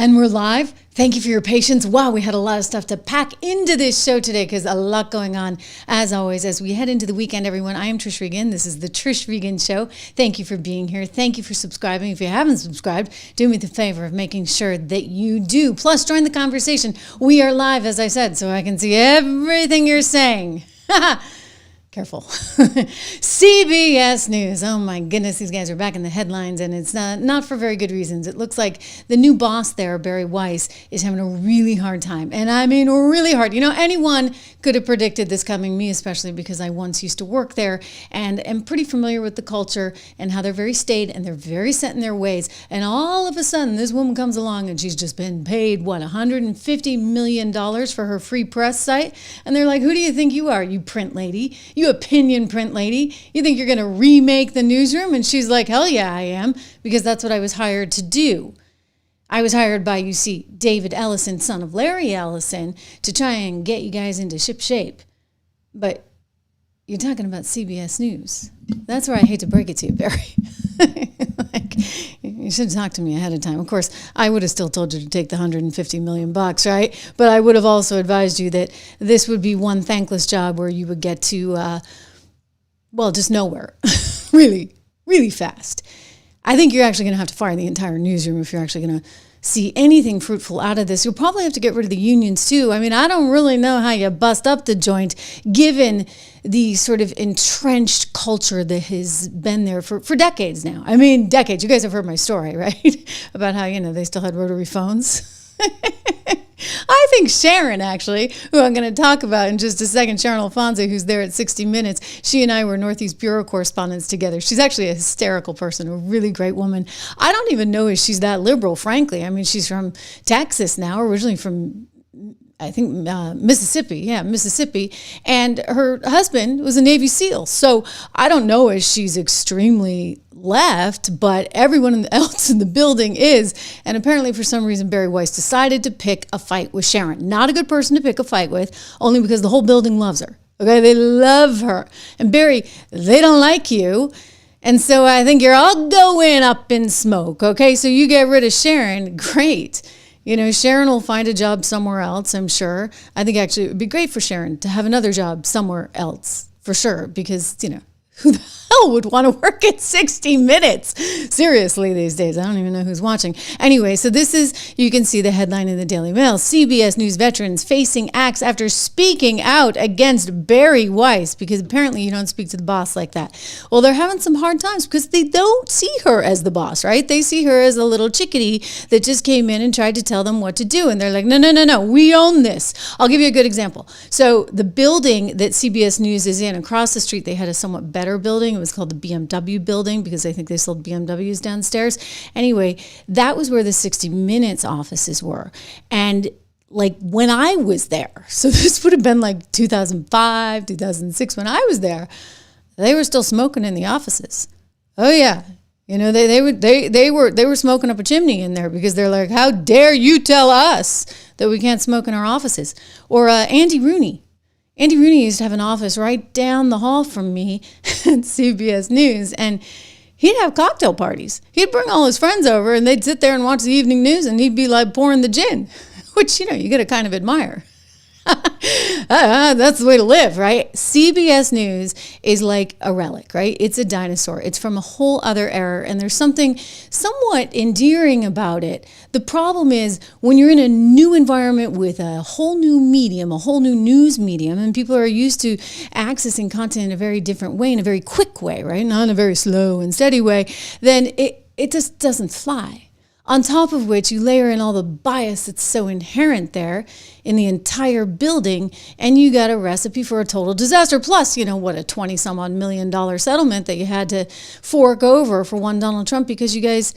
And we're live. Thank you for your patience. Wow, we had a lot of stuff to pack into this show today because a lot going on, as always, as we head into the weekend, everyone. I am Trish Regan. This is the Trish Regan Show. Thank you for being here. Thank you for subscribing. If you haven't subscribed, do me the favor of making sure that you do. Plus, join the conversation. We are live, as I said, so I can see everything you're saying. Careful. CBS News. Oh my goodness, these guys are back in the headlines, and it's not for very good reasons. It looks like the new boss there, Bari Weiss, is having a really hard time. And I mean really hard. You know, anyone could have predicted this coming, me especially, because I once used to work there and am pretty familiar with the culture and how they're very staid and they're very set in their ways. And all of a sudden, this woman comes along and she's just been paid, $150 million for her free press site. And they're like, who do you think you are, you print lady? You opinion print lady. You think you're going to remake the newsroom? And she's like, hell yeah, I am, because that's what I was hired to do. I was hired by, you see, David Ellison, son of Larry Ellison, to try and get you guys into ship shape. But you're talking about CBS News. That's where I hate to break it to you, Barry. You should have talked to me ahead of time. Of course, I would have still told you to take the $150 million, right? But I would have also advised you that this would be one thankless job where you would get to, just nowhere, really, really fast. I think you're actually going to have to fire the entire newsroom if you're actually going to see anything fruitful out of this. You'll probably have to get rid of the unions too. I mean, I don't really know how you bust up the joint given the sort of entrenched culture that has been there for decades now. I mean, decades. You guys have heard my story, right? About how, they still had rotary phones. I think Sharon, actually, who I'm going to talk about in just a second, Sharon Alfonso, who's there at 60 Minutes, she and I were Northeast Bureau correspondents together. She's actually a hysterical person, a really great woman. I don't even know if she's that liberal, frankly. I mean, she's from Texas now, originally from, I think, Mississippi. Yeah, Mississippi. And her husband was a Navy SEAL. So I don't know if she's extremely left, but everyone else in the building is. And apparently, for some reason, Bari Weiss decided to pick a fight with Sharon. Not a good person to pick a fight with, only because the whole building loves her. Okay, they love her. And Barry, they don't like you. And so I think you're all going up in smoke. Okay, so you get rid of Sharon, great. Sharon will find a job somewhere else, I'm sure. I think actually it would be great for Sharon to have another job somewhere else, for sure, because, who the hell would want to work at 60 Minutes? Seriously, these days. I don't even know who's watching. Anyway, so this is, you can see the headline in the Daily Mail. CBS News veterans facing axe after speaking out against Bari Weiss, because apparently you don't speak to the boss like that. Well, they're having some hard times because they don't see her as the boss, right? They see her as a little chickadee that just came in and tried to tell them what to do. And they're like, no, we own this. I'll give you a good example. So the building that CBS News is in, across the street, they had a somewhat better building. It was called the BMW building because I think they sold BMWs downstairs. Anyway, that was where the 60 Minutes offices were. And like when I was there, so this would have been like 2005, 2006 when I was there, they were still smoking in the offices. Oh yeah. They were smoking up a chimney in there because they're like, how dare you tell us that we can't smoke in our offices? Or Andy Rooney. Andy Rooney used to have an office right down the hall from me at CBS News, and he'd have cocktail parties. He'd bring all his friends over, and they'd sit there and watch the evening news, and he'd be like pouring the gin, which, you got to kind of admire. That's the way to live, right? CBS News is like a relic, right? It's a dinosaur. It's from a whole other era, and there's something somewhat endearing about it. The problem is when you're in a new environment with a whole new medium, a whole new news medium, and people are used to accessing content in a very different way, in a very quick way, right? Not in a very slow and steady way, then it just doesn't fly. On top of which you layer in all the bias that's so inherent there in the entire building, and you got a recipe for a total disaster. Plus, a $20-some-odd million settlement that you had to fork over for one Donald Trump because you guys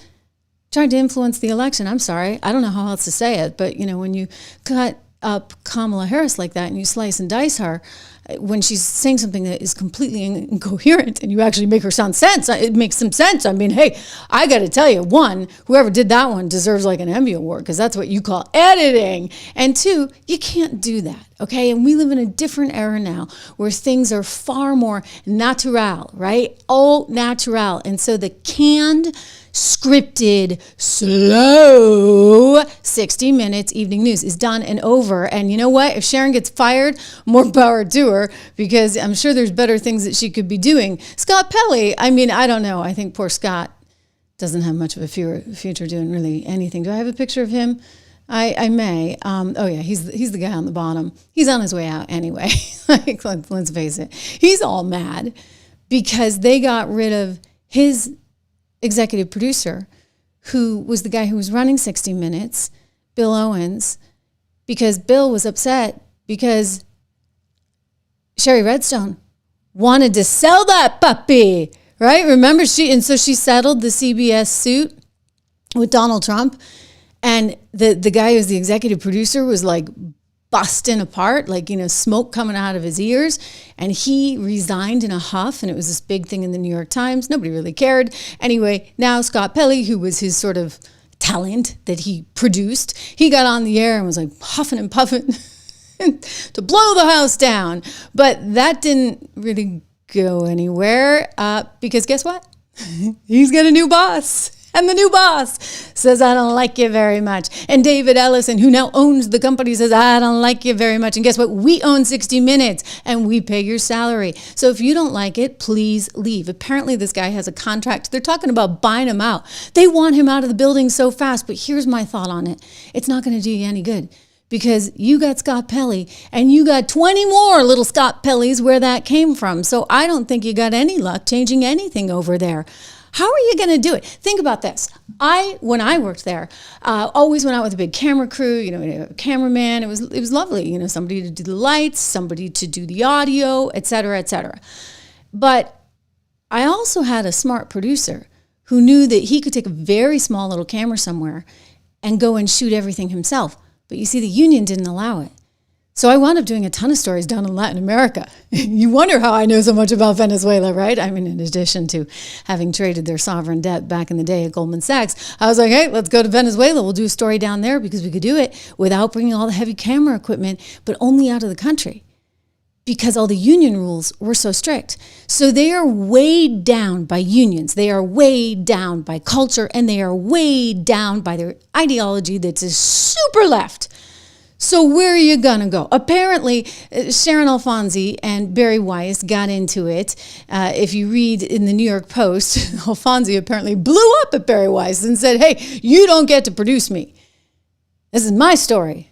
tried to influence the election. I'm sorry. I don't know how else to say it, but, when you cut up Kamala Harris like that and you slice and dice her, when she's saying something that is completely incoherent and you actually make her sound sense, it makes some sense. I mean, hey, I got to tell you, one, whoever did that one deserves like an Emmy Award because that's what you call editing. And two, you can't do that, okay? And we live in a different era now where things are far more natural, right? Au natural. And so the canned scripted, slow 60 Minutes evening news is done and over. And you know what? If Sharon gets fired, more power to her, because I'm sure there's better things that she could be doing. Scott Pelley, I mean, I don't know. I think poor Scott doesn't have much of a future doing really anything. Do I have a picture of him? I may. Oh yeah, he's the guy on the bottom. He's on his way out anyway. Like, let's face it. He's all mad because they got rid of his executive producer, who was the guy who was running 60 Minutes, Bill Owens, because Bill was upset because Sherry Redstone wanted to sell that puppy, right? Remember, so she settled the CBS suit with Donald Trump, and the guy who's the executive producer was like busting apart, like, smoke coming out of his ears. And he resigned in a huff, and it was this big thing in the New York Times. Nobody really cared. Anyway, now Scott Pelley, who was his sort of talent that he produced, he got on the air and was like huffing and puffing to blow the house down. But that didn't really go anywhere because guess what? He's got a new boss. And the new boss says, I don't like you very much. And David Ellison, who now owns the company, says, I don't like you very much. And guess what? We own 60 Minutes and we pay your salary. So if you don't like it, please leave. Apparently this guy has a contract. They're talking about buying him out. They want him out of the building so fast. But here's my thought on it. It's not going to do you any good, because you got Scott Pelley and you got 20 more little Scott Pelleys where that came from. So I don't think you got any luck changing anything over there. How are you going to do it? Think about this. When I worked there, always went out with a big camera crew, a cameraman. It was lovely, somebody to do the lights, somebody to do the audio, et cetera, et cetera. But I also had a smart producer who knew that he could take a very small little camera somewhere and go and shoot everything himself. But you see, the union didn't allow it. So I wound up doing a ton of stories down in Latin America. You wonder how I know so much about Venezuela, right? I mean, in addition to having traded their sovereign debt back in the day at Goldman Sachs, I was like, hey, let's go to Venezuela. We'll do a story down there because we could do it without bringing all the heavy camera equipment, but only out of the country, because all the union rules were so strict. So they are weighed down by unions. They are weighed down by culture, and they are weighed down by their ideology that's a super left. So where are you going to go? Apparently, Sharon Alfonsi and Bari Weiss got into it. If you read in the New York Post, Alfonsi apparently blew up at Bari Weiss and said, hey, you don't get to produce me. This is my story.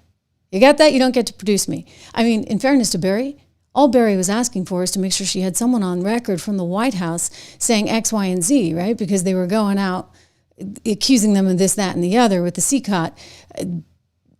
You got that? You don't get to produce me. I mean, in fairness to Bari, all Bari was asking for is to make sure she had someone on record from the White House saying X, Y, and Z, right? Because they were going out accusing them of this, that, and the other with the CCOT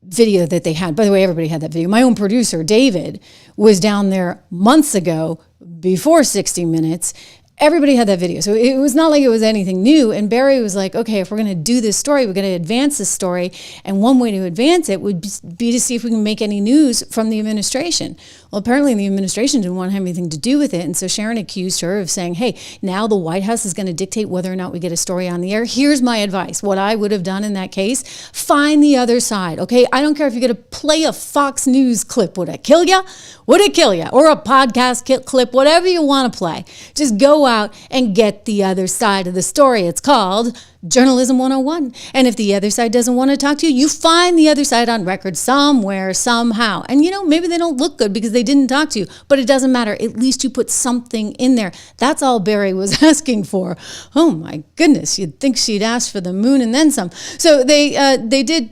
video that they had. By the way, everybody had that video. My own producer, David, was down there months ago before 60 Minutes. Everybody had that video. So it was not like it was anything new. And Bari was like, okay, if we're going to do this story, we're going to advance this story. And one way to advance it would be to see if we can make any news from the administration. Well, apparently the administration didn't want to have anything to do with it. And so Sharon accused her of saying, hey, now the White House is going to dictate whether or not we get a story on the air. Here's my advice. What I would have done in that case, find the other side. Okay, I don't care if you're going to play a Fox News clip. Would it kill you? Would it kill you? Or a podcast clip, whatever you want to play. Just go out and get the other side of the story. It's called Journalism 101. And if the other side doesn't want to talk to you, you find the other side on record somewhere, somehow. And maybe they don't look good because they didn't talk to you, but it doesn't matter. At least you put something in there. That's all Bari was asking for. Oh my goodness, you'd think she'd ask for the moon and then some. So they did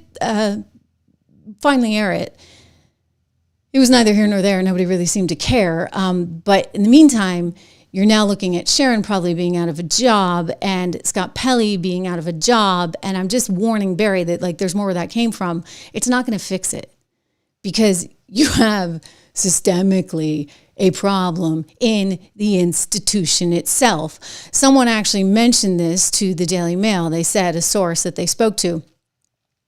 finally air it. It was neither here nor there. Nobody really seemed to care. But in the meantime, you're now looking at Sharon probably being out of a job and Scott Pelley being out of a job. And I'm just warning Bari that there's more where that came from. It's not going to fix it, because you have systemically a problem in the institution itself. Someone actually mentioned this to the Daily Mail. They said, a source that they spoke to,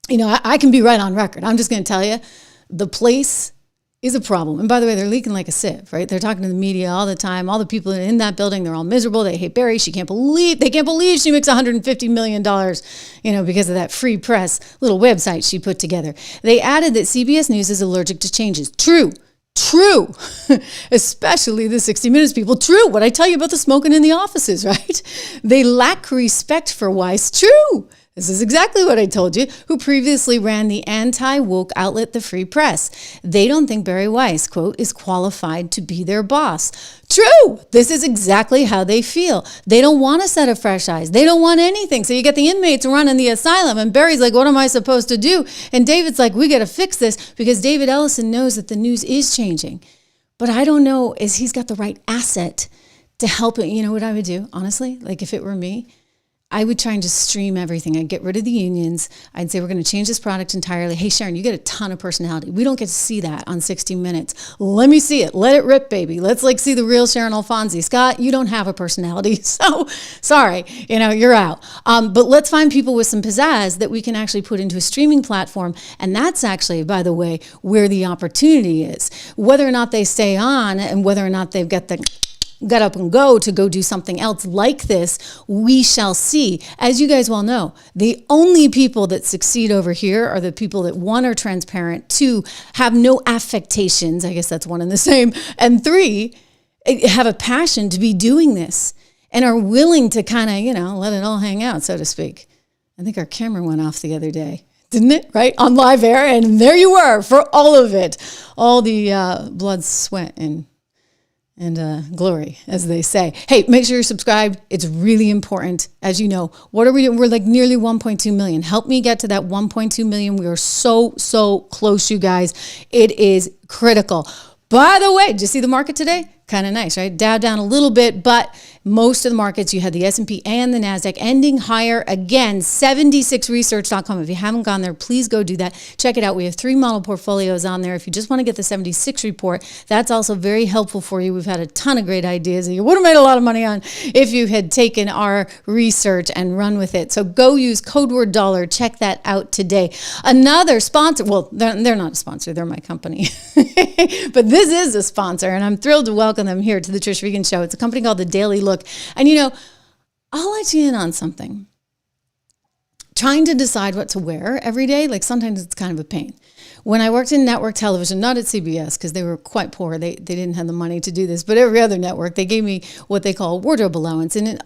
I can be right on record. I'm just going to tell you, the place is a problem. And by the way, they're leaking like a sieve, right? They're talking to the media all the time. All the people in that building, they're all miserable. They hate Bari. They can't believe she makes $150 million, because of that free press little website she put together. They added that CBS News is allergic to changes. True. True, especially the 60 Minutes people. True, what I tell you about the smoking in the offices, right? They lack respect for Weiss. True. This is exactly what I told you, who previously ran the anti-woke outlet, The Free Press. They don't think Bari Weiss, quote, is qualified to be their boss. True. This is exactly how they feel. They don't want a set of fresh eyes. They don't want anything. So you get the inmates running the asylum, and Barry's like, what am I supposed to do? And David's like, we got to fix this, because David Ellison knows that the news is changing. But I don't know, is he's got the right asset to help it. You know what I would do, honestly? Like, if it were me, I would try and just stream everything. I'd get rid of the unions. I'd say, we're going to change this product entirely. Hey, Sharon, you get a ton of personality. We don't get to see that on 60 Minutes. Let me see it. Let it rip, baby. Let's see the real Sharon Alfonsi. Scott, you don't have a personality. So sorry, you're out. But let's find people with some pizzazz that we can actually put into a streaming platform. And that's actually, by the way, where the opportunity is. Whether or not they stay on and whether or not they've got the get up and go to go do something else like this, we shall see. As you guys well know, the only people that succeed over here are the people that, one, are transparent, two, have no affectations, I guess that's one and the same, and three, have a passion to be doing this and are willing to kind of, let it all hang out, so to speak. I think our camera went off the other day, didn't it? Right? On live air, and there you were for all of it. All the blood, sweat, and glory, as they say. Hey, make sure you're subscribed. It's really important. As you know, what are we doing? We're like nearly 1.2 million. Help me get to that 1.2 million. We are so close, you guys. It is critical. By the way, did you see the market today? Kind of nice, right? Dow down a little bit, but most of the markets, you had the S&P and the NASDAQ ending higher again. 76research.com. If you haven't gone there, please go do that. Check it out. We have 3 model portfolios on there. If you just want to get the 76 report, that's also very helpful for you. We've had a ton of great ideas that you would have made a lot of money on if you had taken our research and run with it. So go use code word dollar. Check that out today. Another sponsor, well, they're not a sponsor. They're my company. But this is a sponsor, and I'm thrilled to welcome them here to the Trish Regan Show. It's a company called The Daily Look. And I'll let you in on something. Trying to decide what to wear every day, like sometimes it's kind of a pain. When I worked in network television, not at CBS because they were quite poor, they didn't have the money to do this, but every other network, they gave me what they call wardrobe allowance. And in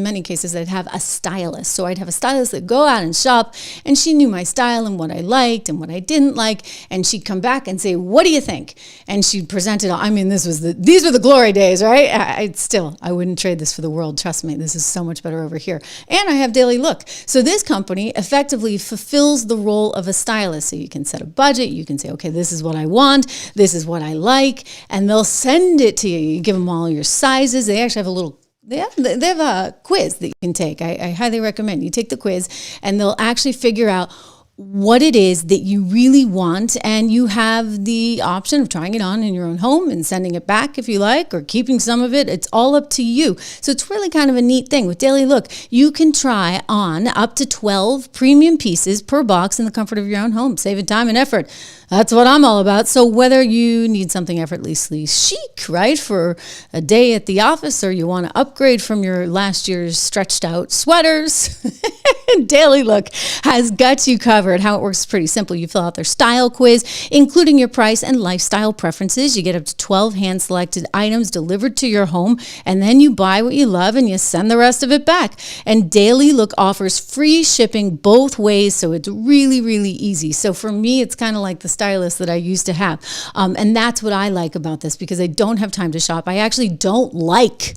many cases, I'd have a stylist. So I'd have a stylist that go out and shop, and she knew my style and what I liked and what I didn't like. And she'd come back and say, what do you think? And she'd present it all. I mean, these were the glory days, right? I wouldn't trade this for the world. Trust me, this is so much better over here. And I have Daily Look. So this company effectively fulfills the role of a stylist. So you can set a budget. You can say, okay, this is what I want. This is what I like. And they'll send it to you. You give them all your sizes. They actually have they have a quiz that you can take. I highly recommend you take the quiz, and they'll actually figure out what it is that you really want, and you have the option of trying it on in your own home and sending it back if you like, or keeping some of it. It's all up to you. So it's really kind of a neat thing. With Daily Look, you can try on up to 12 premium pieces per box in the comfort of your own home, saving time and effort. That's what I'm all about. So whether you need something effortlessly chic, right, for a day at the office, or you want to upgrade from your last year's stretched out sweaters, Daily Look has got you covered. How it works is pretty simple. You fill out their style quiz, including your price and lifestyle preferences. You get up to 12 hand-selected items delivered to your home, and then you buy what you love and you send the rest of it back. And Daily Look offers free shipping both ways, so it's really, really easy. So for me, it's kind of like the stylist that I used to have. And that's what I like about this, because I don't have time to shop. I actually don't like...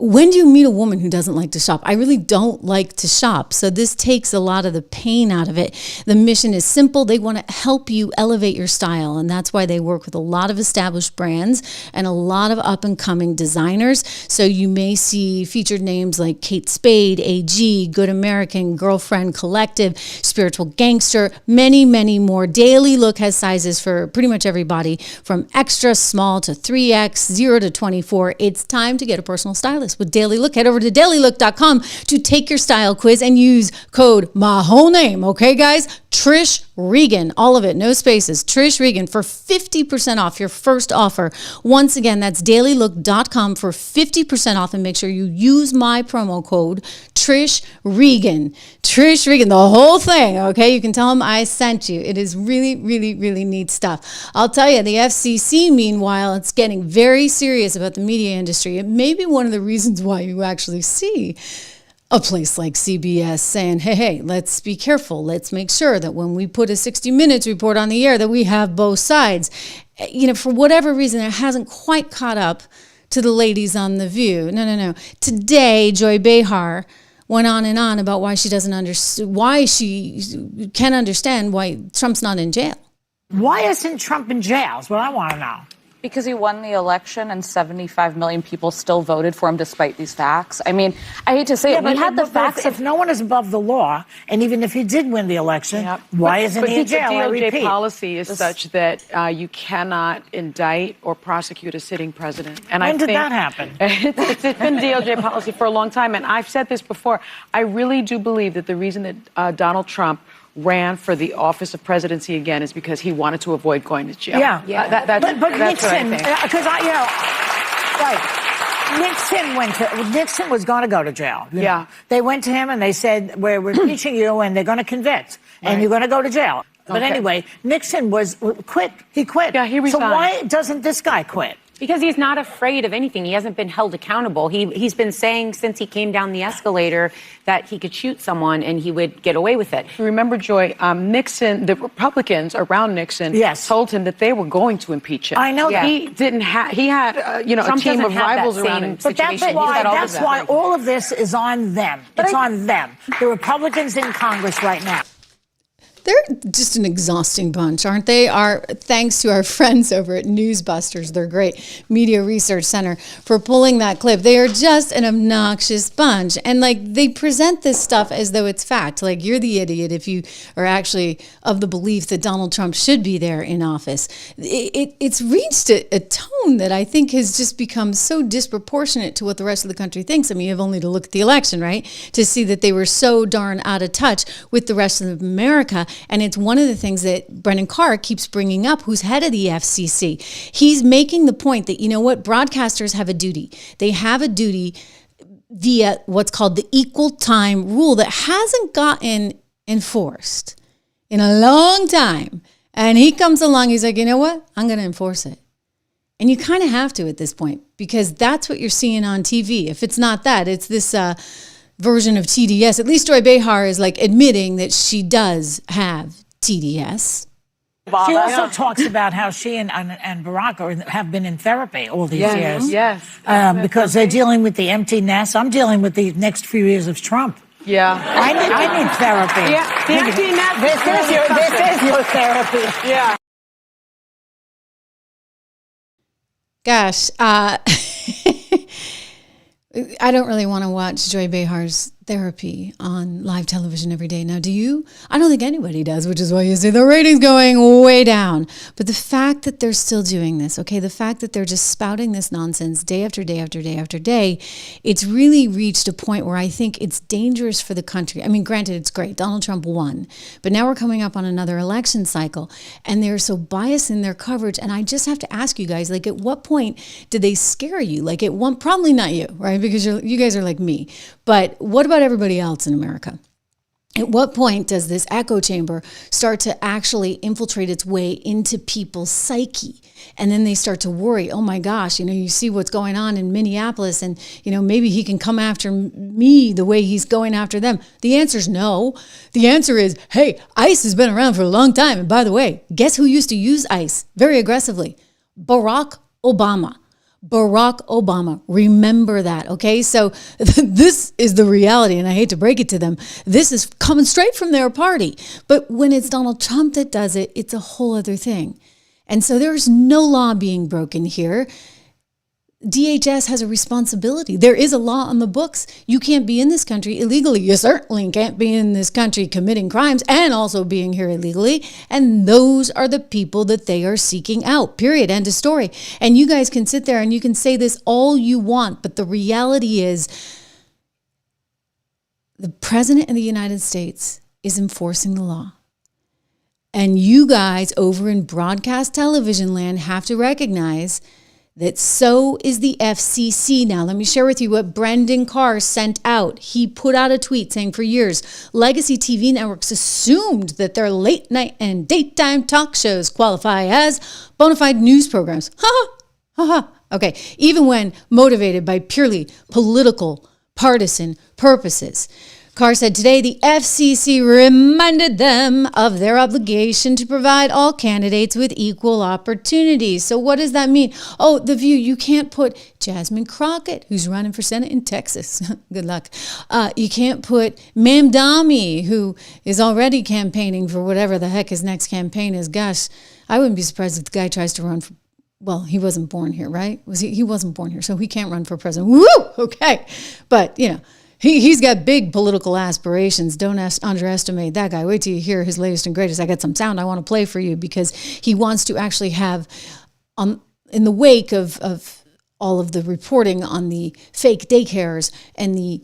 When do you meet a woman who doesn't like to shop? I really don't like to shop. So this takes a lot of the pain out of it. The mission is simple. They want to help you elevate your style. And that's why they work with a lot of established brands and a lot of up and coming designers. So you may see featured names like Kate Spade, AG, Good American, Girlfriend Collective, Spiritual Gangster, many, many more. Daily Look has sizes for pretty much everybody, from extra small to 3X, 0 to 24. It's time to get a personal stylist with Daily Look. Head over to dailylook.com to take your style quiz and use code my whole name. Okay, guys? Trish Regan, all of it, no spaces. Trish Regan for 50% off your first offer. Once again, that's dailylook.com for 50% off, and make sure you use my promo code Trish Regan. Trish Regan, the whole thing, okay? You can tell them I sent you. It is really, really, really neat stuff. I'll tell you, the FCC, meanwhile, it's getting very serious about the media industry. It may be one of the reasons why you actually see a place like CBS saying, hey, let's be careful. Let's make sure that when we put a 60 Minutes report on the air that we have both sides. For whatever reason, it hasn't quite caught up to the ladies on The View. No. Today, Joy Behar went on and on about why she doesn't understand, why she can't understand why Trump's not in jail. Why isn't Trump in jail is what I want to know. Because he won the election and 75 million people still voted for him despite these facts. I mean, I hate to say it, we had the facts. If no one is above the law, and even if he did win the election, why isn't he in jail? But the DOJ policy is such that you cannot indict or prosecute a sitting president. And when did that happen? It's been DOJ policy for a long time, and I've said this before. I really do believe that the reason that Donald Trump ran for the office of presidency again is because he wanted to avoid going to jail. Yeah. That's Nixon, because Nixon was going to go to jail. You know? They went to him and they said, we're impeaching you and they're going to convict and you're going to go to jail. But anyway, Nixon quit. He quit. Yeah, he resigned. So why doesn't this guy quit? Because he's not afraid of anything. He hasn't been held accountable. He's been saying since he came down the escalator that he could shoot someone and he would get away with it. Remember, Joy, Nixon, the Republicans around Nixon told him that they were going to impeach him. I know that. He didn't have, he had, a team of rivals around him. But that's why all of this is on them. It's on them. The Republicans in Congress right now. They're just an exhausting bunch, aren't they? Thanks to our friends over at Newsbusters, their great media research center, for pulling that clip. They are just an obnoxious bunch. And they present this stuff as though it's fact. Like, you're the idiot if you are actually of the belief that Donald Trump should be there in office. It's reached a tone that I think has just become so disproportionate to what the rest of the country thinks. I mean, you have only to look at the election, right, to see that they were so darn out of touch with the rest of America. And it's one of the things that Brendan Carr keeps bringing up, who's head of the FCC. He's making the point that, broadcasters have a duty. They have a duty via what's called the equal time rule that hasn't gotten enforced in a long time. And he comes along, he's like, you know what? I'm going to enforce it. And you kind of have to at this point, because that's what you're seeing on TV. If it's not that, it's this version of TDS. At least Joy Behar is admitting that she does have TDS. She also talks about how she and Barack have been in therapy all these years. Yes. Because they're dealing with the empty nest. I'm dealing with the next few years of Trump. Yeah. I need therapy. Yeah. The empty nest. This is your therapy. Yeah. Gosh, I don't really want to watch Joy Behar's therapy on live television every day. Now, do you? I don't think anybody does, which is why you see the ratings going way down. But the fact that they're still doing this, okay, the fact that they're just spouting this nonsense day after day after day after day, it's really reached a point where I think it's dangerous for the country. I mean, granted, it's great. Donald Trump won. But now we're coming up on another election cycle, and they're so biased in their coverage. And I just have to ask you guys, at what point did they scare you? Probably not you, right? Because you guys are like me. But what about everybody else in America? At what point does this echo chamber start to actually infiltrate its way into people's psyche? And then they start to worry, oh my gosh, you see what's going on in Minneapolis, and, maybe he can come after me the way he's going after them. The answer is no. The answer is, hey, ICE has been around for a long time. And by the way, guess who used to use ICE very aggressively? Barack Obama. Barack Obama. Remember that, okay? So this is the reality, and I hate to break it to them. This is coming straight from their party. But when it's Donald Trump that does it, it's a whole other thing. And so there's no law being broken here. DHS has a responsibility. There is a law on the books. You can't be in this country illegally. You certainly can't be in this country committing crimes and also being here illegally. And those are the people that they are seeking out, period. End of story. And you guys can sit there and you can say this all you want, but the reality is the president of the United States is enforcing the law. And you guys over in broadcast television land have to recognize that so is the FCC. Now, let me share with you what Brendan Carr sent out. He put out a tweet saying for years, legacy TV networks assumed that their late night and daytime talk shows qualify as bona fide news programs. Ha ha, ha ha. Okay, even when motivated by purely political, partisan purposes. Carr said today the FCC reminded them of their obligation to provide all candidates with equal opportunities. So what does that mean? Oh, The View, you can't put Jasmine Crockett, who's running for Senate in Texas. Good luck. You can't put Mamdani, who is already campaigning for whatever the heck his next campaign is. Gosh, I wouldn't be surprised if the guy tries to run for, well, he wasn't born here, right? He wasn't born here, so he can't run for president. Woo! Okay. But, you know, He's got big political aspirations. Don't underestimate that guy. Wait till you hear his latest and greatest. I got some sound I want to play for you because he wants to actually have, in the wake of all of the reporting on the fake daycares and the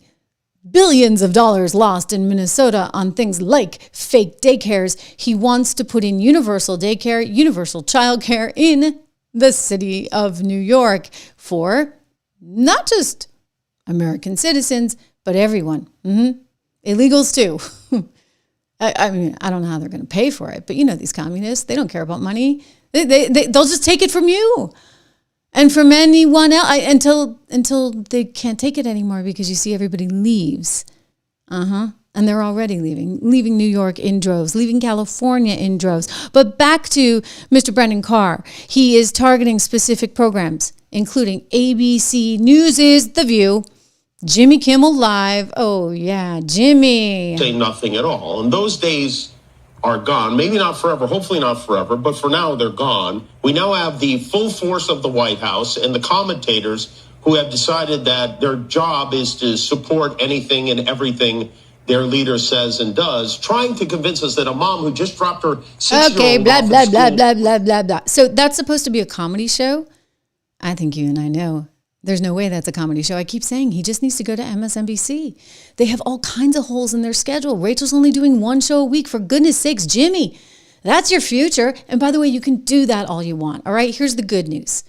billions of dollars lost in Minnesota on things like fake daycares, he wants to put in universal daycare, universal childcare in the city of New York for not just American citizens, but everyone. Illegals too. I mean, I don't know how they're going to pay for it, but you know these communists, they don't care about money. They'll just take it from you and from anyone else until they can't take it anymore because you see everybody leaves. And they're already leaving New York in droves, leaving California in droves. But back to Mr. Brendan Carr. He is targeting specific programs, including ABC News' The View, Jimmy Kimmel Live. Oh, yeah, Jimmy. Say nothing at all. And those days are gone. Maybe not forever, hopefully not forever, but for now they're gone. We now have the full force of the White House and the commentators who have decided that their job is to support anything and everything their leader says and does, trying to convince us that a mom who just dropped her 6-year-old Okay, blah, off blah, at blah, school- blah, blah, blah, blah. So that's supposed to be a comedy show? I think you and I know. There's no way that's a comedy show. I keep saying he just needs to go to MSNBC. They have all kinds of holes in their schedule. Rachel's only doing one show a week. For goodness sakes, Jimmy, that's your future. And by the way, you can do that all you want. All right, here's the good news.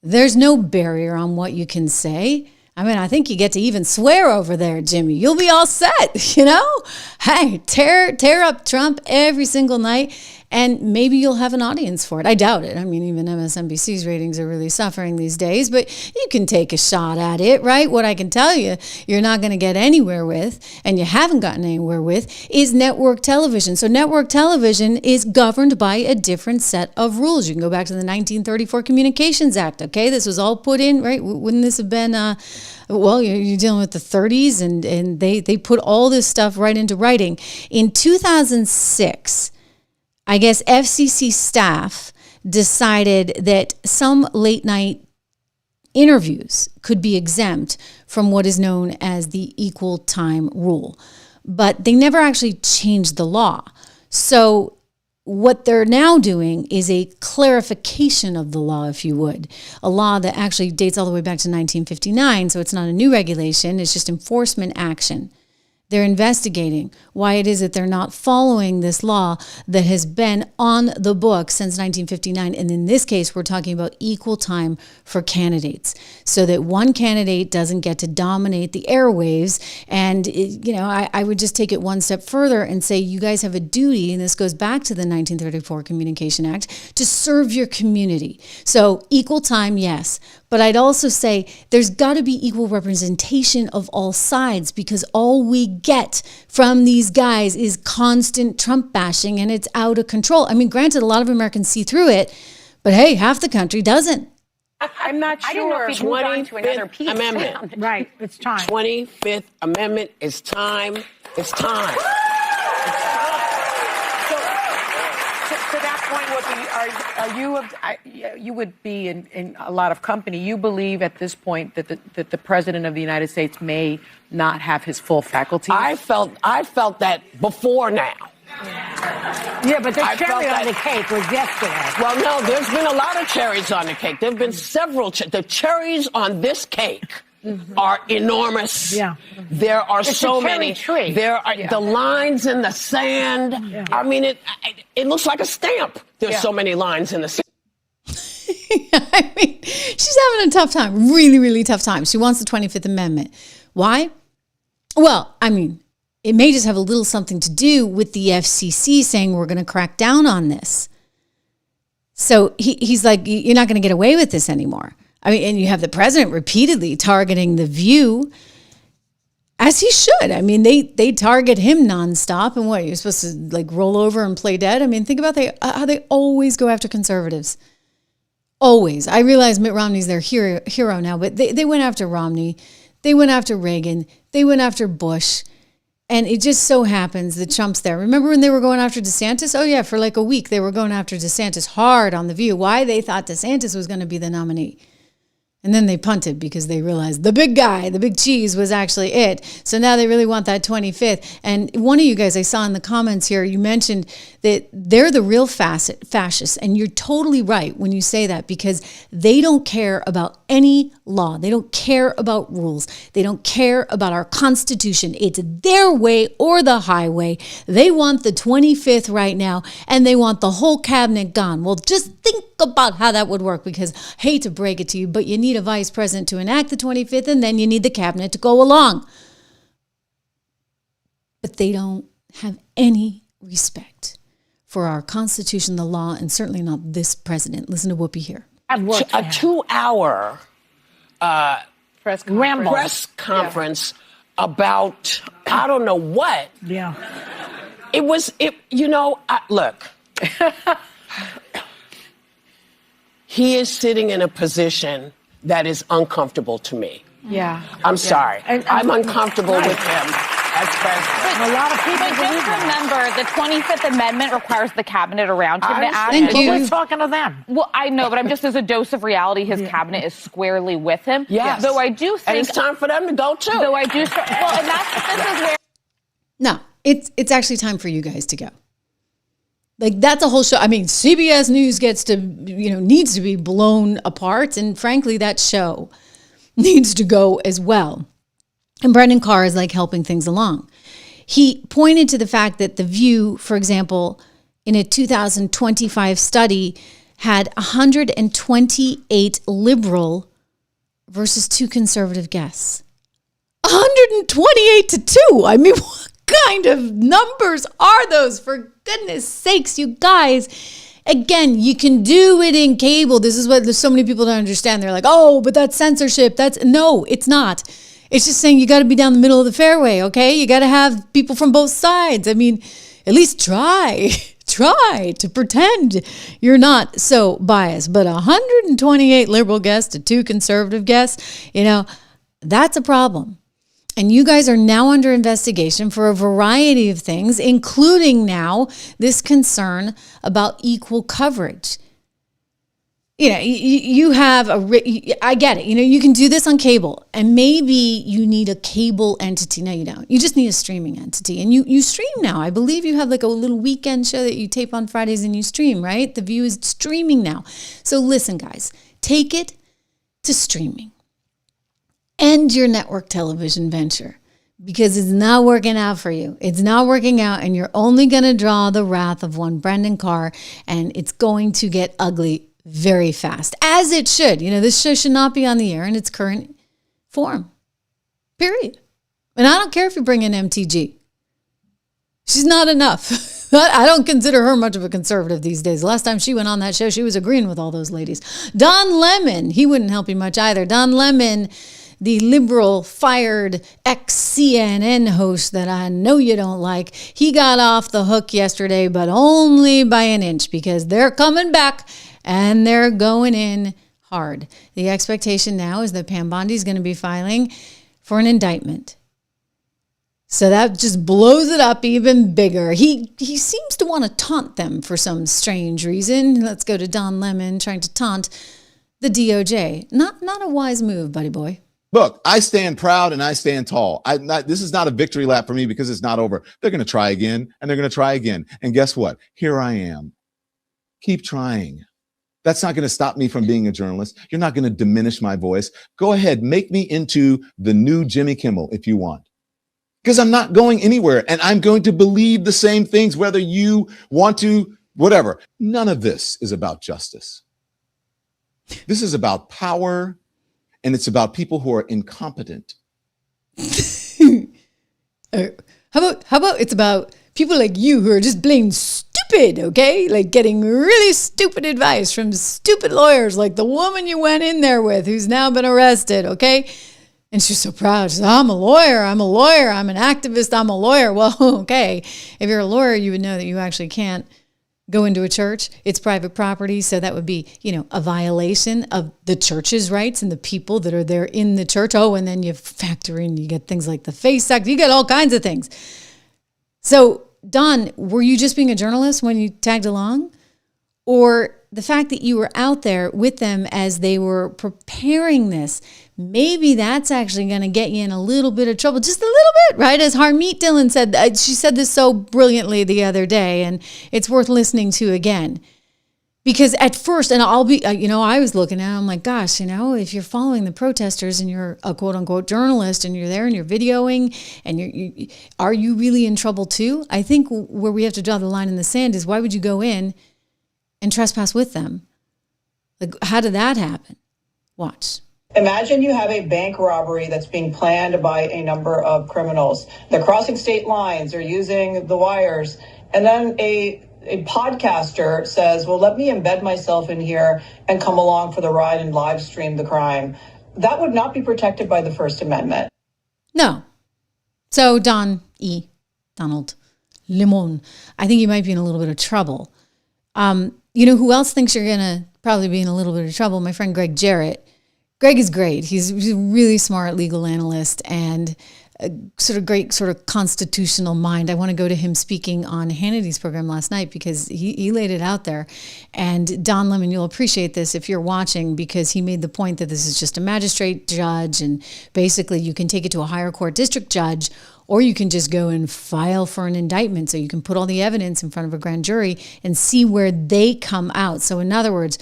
There's no barrier on what you can say. I mean, I think you get to even swear over there, Jimmy. You'll be all set, you know? Hey, tear up Trump every single night, and maybe you'll have an audience for it. I doubt it. I mean, even MSNBC's ratings are really suffering these days, but you can take a shot at it, right? What I can tell you, you're not going to get anywhere with, and you haven't gotten anywhere with, is network television. So network television is governed by a different set of rules. You can go back to the 1934 Communications Act, okay? This was all put in, right? Wouldn't this have been... well, you're dealing with the 30s, and they put all this stuff right into writing. In 2006, I guess FCC staff decided that some late night interviews could be exempt from what is known as the equal time rule. But they never actually changed the law. So what they're now doing is a clarification of the law, if you would, a law that actually dates all the way back to 1959. So it's not a new regulation. It's just enforcement action. They're investigating why it is that they're not following this law that has been on the books since 1959. And in this case, we're talking about equal time for candidates so that one candidate doesn't get to dominate the airwaves. And, I would just take it one step further and say you guys have a duty, and this goes back to the 1934 Communication Act, to serve your community. So equal time, yes. But I'd also say there's got to be equal representation of all sides, because all we get from these guys is constant Trump bashing, and it's out of control. I mean, granted, a lot of Americans see through it, but hey, half the country doesn't. I'm not sure. I didn't know if we'd moved on to another piece. Amendment. Right, it's time. 25th Amendment is time. It's time. To that point, you would be in a lot of company. You believe at this point that the president of the United States may not have his full faculties? I felt that before now. Yeah, but the cherry on the cake was yesterday. Well, no, there's been a lot of cherries on the cake. There have been several. The cherries on this cake are enormous. Yeah. There are It's so a cherry many. tree. There are the lines in the sand. Yeah. I mean, it looks like a stamp. There's so many lines in the sand. I mean, she's having a tough time, really, really tough time. She wants the 25th Amendment. Why? Well, I mean, it may just have a little something to do with the FCC saying we're going to crack down on this. So he's like, you're not going to get away with this anymore. I mean, and you have the president repeatedly targeting The View, as he should. I mean, they target him nonstop. And what, you're supposed to like roll over and play dead? I mean, think about how they always go after conservatives. Always. I realize Mitt Romney's their hero now, but they went after Romney. They went after Reagan. They went after Bush. And it just so happens that Trump's there. Remember when they were going after DeSantis? Oh, yeah, for like a week, they were going after DeSantis hard on The View. Why? They thought DeSantis was going to be the nominee. And then they punted because they realized the big guy, the big cheese was actually it. So now they really want that 25th. And one of you guys I saw in the comments here, you mentioned that they're the real fascists. And you're totally right when you say that, because they don't care about any law. They don't care about rules. They don't care about our Constitution. It's their way or the highway. They want the 25th right now, and they want the whole cabinet gone. Well, just think about how that would work, because I hate to break it to you, but you need a vice president to enact the 25th, and then you need the cabinet to go along. But they don't have any respect for our Constitution, the law, and certainly not this president. Listen to Whoopi here. A 2-hour press conference about I don't know what. Yeah. Look. He is sitting in a position that is uncomfortable to me. Yeah. I'm sorry. I'm uncomfortable with him as president. A lot of people But just remember, the 25th Amendment requires the cabinet around him to act. Thank you. We're talking to them. Well, I know, but I'm just as a dose of reality, his cabinet is squarely with him. Yes. Though I do think... And it's time for them to go, too. Though I do... Well, and this is where... No, it's actually time for you guys to go. Like, that's a whole show. I mean, CBS News needs to be blown apart. And frankly, that show needs to go as well. And Brendan Carr is like helping things along. He pointed to the fact that The View, for example, in a 2025 study, had 128 liberal versus 2 conservative guests. 128 to 2. I mean, what kind of numbers are those? For goodness sakes, you guys. Again, you can do it in cable. This is what there's so many people don't understand. They're like, oh, but that's censorship. No, it's not. It's just saying you got to be down the middle of the fairway, okay? You got to have people from both sides. I mean, at least try to pretend you're not so biased. But 128 liberal guests to 2 conservative guests, that's a problem. And you guys are now under investigation for a variety of things, including now this concern about equal coverage. You have I get it. You can do this on cable, and maybe you need a cable entity. No, you don't. You just need a streaming entity, and you stream now. I believe you have like a little weekend show that you tape on Fridays and you stream, right? The View is streaming now. So listen, guys, take it to streaming. End your network television venture, because it's not working out for you. It's not working out, and you're only going to draw the wrath of one Brendan Carr, and it's going to get ugly very fast, as it should. This show should not be on the air in its current form, period. And I don't care if you bring in MTG. She's not enough. I don't consider her much of a conservative these days. The last time she went on that show, she was agreeing with all those ladies. Don Lemon, he wouldn't help you much either. Don Lemon, the liberal fired ex-CNN host that I know you don't like, he got off the hook yesterday, but only by an inch, because they're coming back and they're going in hard. The expectation now is that Pam Bondi is going to be filing for an indictment. So that just blows it up even bigger. He seems to want to taunt them for some strange reason. Let's go to Don Lemon trying to taunt the DOJ. Not a wise move, buddy boy. Look, I stand proud and I stand tall. This is not a victory lap for me, because it's not over. They're going to try again, and they're going to try again. And guess what? Here I am. Keep trying. That's not going to stop me from being a journalist. You're not going to diminish my voice. Go ahead, make me into the new Jimmy Kimmel if you want. Because I'm not going anywhere, and I'm going to believe the same things, whether you want to, whatever. None of this is about justice. This is about power, and it's about people who are incompetent. How about it's about people like you who are just plain stupid, okay? Like getting really stupid advice from stupid lawyers like the woman you went in there with who's now been arrested, okay? And she's so proud. She's like, I'm a lawyer, I'm an activist, I'm a lawyer. Well, okay, if you're a lawyer, you would know that you actually can't go into a church. It's private property, so that would be, a violation of the church's rights and the people that are there in the church. Oh, and then you factor in, you get things like the FACE Act, you get all kinds of things. So, Don, were you just being a journalist when you tagged along? Or the fact that you were out there with them as they were preparing this, maybe that's actually going to get you in a little bit of trouble, just a little bit, right? As Harmeet Dillon said, she said this so brilliantly the other day, and it's worth listening to again. Because at first, and I'll be, I was looking at it, I'm like, gosh, if you're following the protesters and you're a quote unquote journalist and you're there and you're videoing and are you really in trouble too? I think where we have to draw the line in the sand is, why would you go in and trespass with them? Like, how did that happen? Watch. Imagine you have a bank robbery that's being planned by a number of criminals. They're crossing state lines, they're using the wires, and then a podcaster says, well, let me embed myself in here and come along for the ride and live stream the crime. That would not be protected by the First Amendment. No. So Donald Lemon, I think you might be in a little bit of trouble. Who else thinks you're going to probably be in a little bit of trouble? My friend Greg Jarrett. Greg is great. He's a really smart legal analyst and a great constitutional mind. I want to go to him speaking on Hannity's program last night because he laid it out there. And Don Lemon, you'll appreciate this if you're watching, because he made the point that this is just a magistrate judge, and basically you can take it to a higher court district judge, or you can just go and file for an indictment. So you can put all the evidence in front of a grand jury and see where they come out. So in other words,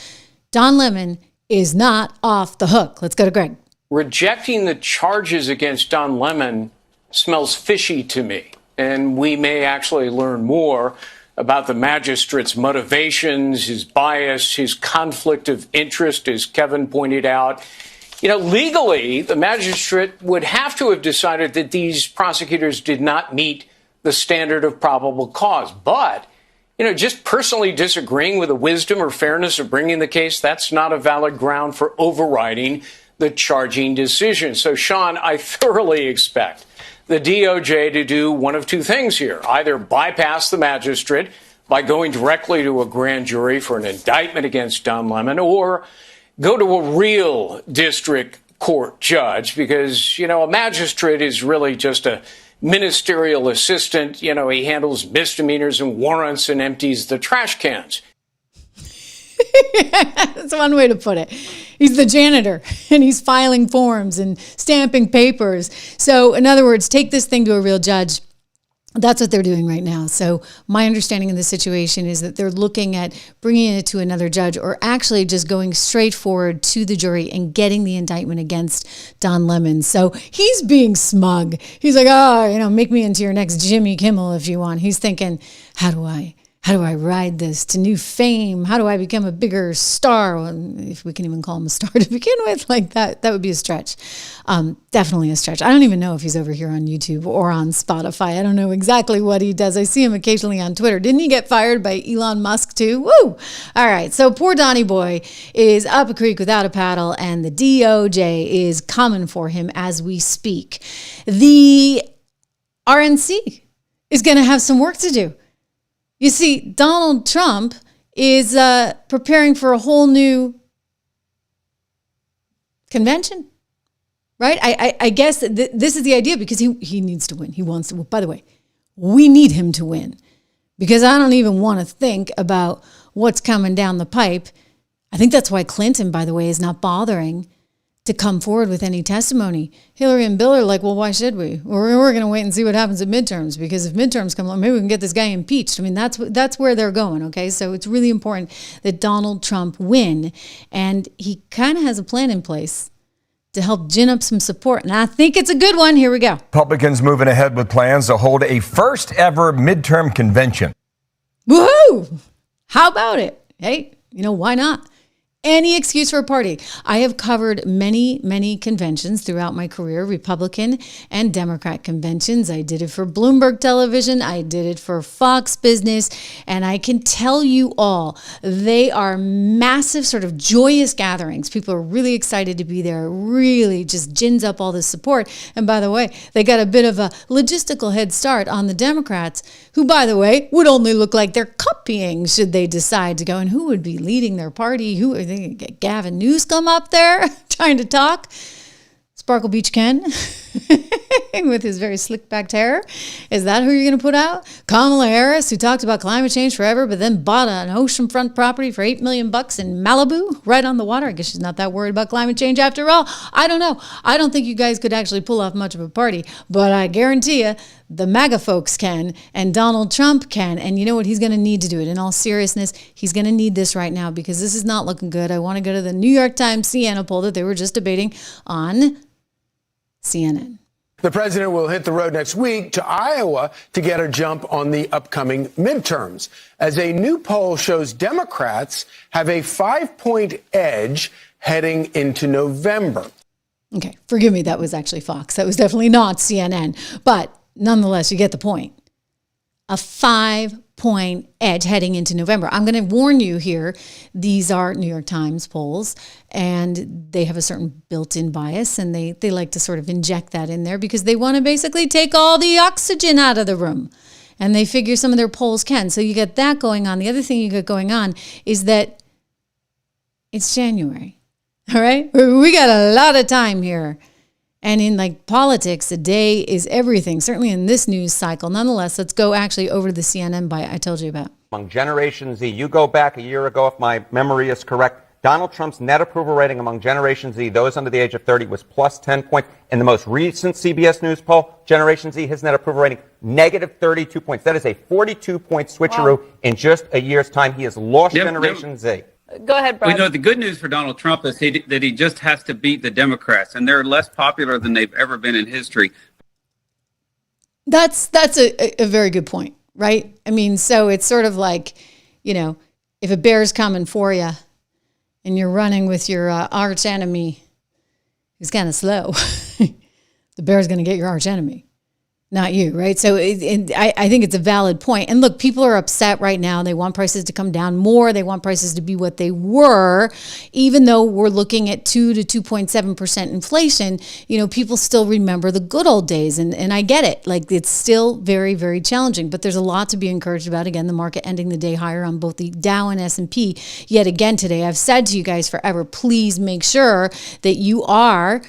Don Lemon is not off the hook. Let's go to Greg. Rejecting the charges against Don Lemon smells fishy to me, and we may actually learn more about the magistrate's motivations, his bias, his conflict of interest, as Kevin pointed out. Legally, the magistrate would have to have decided that these prosecutors did not meet the standard of probable cause. But, just personally disagreeing with the wisdom or fairness of bringing the case, that's not a valid ground for overriding the charging decision. So, Sean, I thoroughly expect the DOJ to do one of two things here: either bypass the magistrate by going directly to a grand jury for an indictment against Don Lemon, or go to a real district court judge, because, a magistrate is really just a ministerial assistant. He handles misdemeanors and warrants and empties the trash cans. That's one way to put it. He's the janitor, and he's filing forms and stamping papers. So, in other words, take this thing to a real judge. That's what they're doing right now. So my understanding of the situation is that they're looking at bringing it to another judge, or actually just going straight forward to the jury and getting the indictment against Don Lemon. So he's being smug. He's like, make me into your next Jimmy Kimmel if you want. He's thinking, how do I ride this to new fame? How do I become a bigger star? Well, if we can even call him a star to begin with, like that would be a stretch. Definitely a stretch. I don't even know if he's over here on YouTube or on Spotify. I don't know exactly what he does. I see him occasionally on Twitter. Didn't he get fired by Elon Musk too? Woo! All right. So poor Donnie boy is up a creek without a paddle, and the DOJ is coming for him as we speak. The RNC is going to have some work to do. You see, Donald Trump is preparing for a whole new convention, right? I guess this is the idea, because he needs to win. He wants to. By the way, we need him to win, because I don't even want to think about what's coming down the pipe. I think that's why Clinton, by the way, is not bothering to come forward with any testimony. Hillary and Bill are like, well, why should we? We're going to wait and see what happens at midterms, because if midterms come along, maybe we can get this guy impeached. I mean, that's where they're going, okay? So it's really important that Donald Trump win, and he kind of has a plan in place to help gin up some support, and I think it's a good one. Here we go. Republicans moving ahead with plans to hold a first ever midterm convention. Woohoo! How about it? Hey, why not? Any excuse for a party. I have covered many, many conventions throughout my career, Republican and Democrat conventions. I did it for Bloomberg Television. I did it for Fox Business. And I can tell you all, they are massive, sort of joyous gatherings. People are really excited to be there. Really just gins up all the support. And by the way, they got a bit of a logistical head start on the Democrats, who, by the way, would only look like they're copying should they decide to go. And who would be leading their party? Who are they going to get? Gavin Newsom up there trying to talk? Sparkle Beach Ken with his very slick backed hair. Is that who you're going to put out? Kamala Harris, who talked about climate change forever, but then bought an oceanfront property for $8 million in Malibu, right on the water. I guess she's not that worried about climate change after all. I don't know. I don't think you guys could actually pull off much of a party, but I guarantee you the MAGA folks can, and Donald Trump can. And you know what? He's going to need to do it. In all seriousness, he's going to need this right now, because this is not looking good. I want to go to the New York Times Siena poll that they were just debating on CNN. The president will hit the road next week to Iowa to get a jump on the upcoming midterms, as a new poll shows Democrats have a 5-point edge heading into November. Okay, forgive me, that was actually Fox. That was definitely not CNN. But nonetheless, you get the point. A 5-point edge heading into November. I'm going to warn you here, these are New York Times polls, and they have a certain built-in bias, and they like to sort of inject that in there because they want to basically take all the oxygen out of the room. And they figure some of their polls can. So you get that going on. The other thing you got going on is that it's January. All right? We got a lot of time here. And in politics, a day is everything, certainly in this news cycle. Nonetheless, let's go actually over to the CNN bite I told you about. Among Generation Z, you go back a year ago, if my memory is correct, Donald Trump's net approval rating among Generation Z, those under the age of 30, was plus 10 points. In the most recent CBS News poll, Generation Z, his net approval rating, negative 32 points. That is a 42-point switcheroo in just a year's time. He has lost Generation Z. Go ahead, Brad. We know the good news for Donald Trump is that he just has to beat the Democrats, and they're less popular than they've ever been in history. That's a very good point, right? I mean, so it's sort of like, if a bear's coming for you and you're running with your arch enemy who's kind of slow, the bear's going to get your arch enemy. Not you, right? So I think it's a valid point. And look, people are upset right now. They want prices to come down more. They want prices to be what they were, even though we're looking at 2 to 2.7% inflation. People still remember the good old days, and I get it. It's still very, very challenging, but there's a lot to be encouraged about. Again, the market ending the day higher on both the Dow and S&P. Yet again today, I've said to you guys forever, please make sure that you are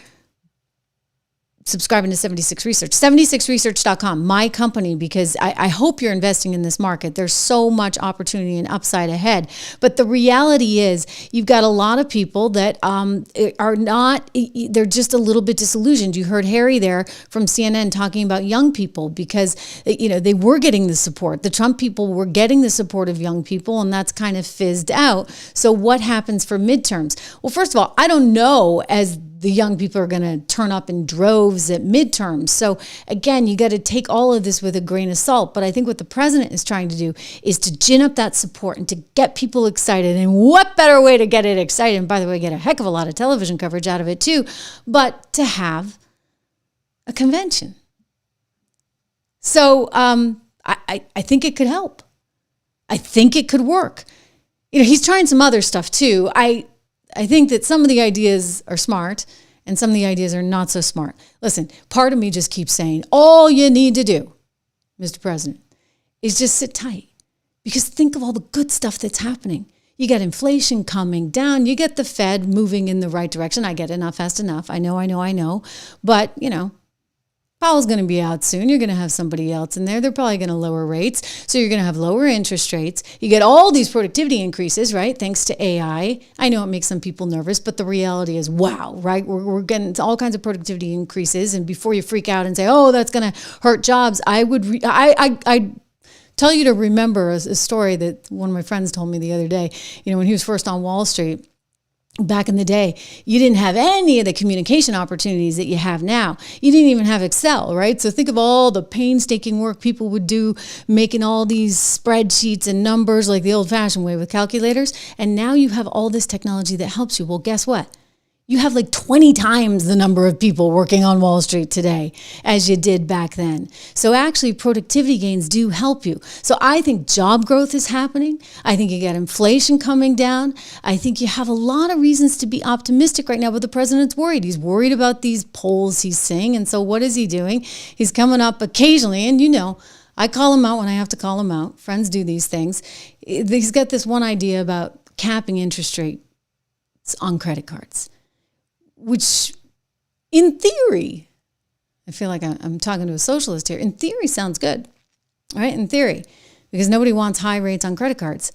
subscribing to 76 Research. 76research.com, my company, because I hope you're investing in this market. There's so much opportunity and upside ahead. But the reality is you've got a lot of people that are not, they're just a little bit disillusioned. You heard Harry there from CNN talking about young people because, they were getting the support. The Trump people were getting the support of young people, and that's kind of fizzed out. So what happens for midterms? Well, first of all, I don't know as the young people are going to turn up in droves at midterms. So again, you got to take all of this with a grain of salt. But I think what the president is trying to do is to gin up that support and to get people excited. And what better way to get it excited? And by the way, get a heck of a lot of television coverage out of it too, but to have a convention. So I think it could help. I think it could work. He's trying some other stuff too. I think that some of the ideas are smart and some of the ideas are not so smart. Listen, part of me just keeps saying, all you need to do, Mr. President, is just sit tight. Because think of all the good stuff that's happening. You got inflation coming down. You get the Fed moving in the right direction. I get it, not fast enough. I know. But, Powell's going to be out soon. You're going to have somebody else in there. They're probably going to lower rates. So you're going to have lower interest rates. You get all these productivity increases, right? Thanks to AI. I know it makes some people nervous, but the reality is, wow, right? We're getting all kinds of productivity increases. And before you freak out and say, oh, that's going to hurt jobs, I tell you to remember a story that one of my friends told me the other day. You know, when he was first on Wall Street, back in the day, you didn't have any of the communication opportunities that you have now. You didn't even have Excel, right? So think of all the painstaking work people would do making all these spreadsheets and numbers like the old-fashioned way with calculators. And now you have all this technology that helps you. Well, guess what? You have like 20 times the number of people working on Wall Street today as you did back then. So actually, productivity gains do help you. So I think job growth is happening. I think you got inflation coming down. I think you have a lot of reasons to be optimistic right now, but the president's worried. He's worried about these polls he's seeing. And so what is he doing? He's coming up occasionally, and you know, I call him out when I have to call him out. Friends do these things. He's got this one idea about capping interest rates on credit cards, which in theory, I feel like I'm talking to a socialist here. In theory, sounds good, right? In theory, because nobody wants high rates on credit cards.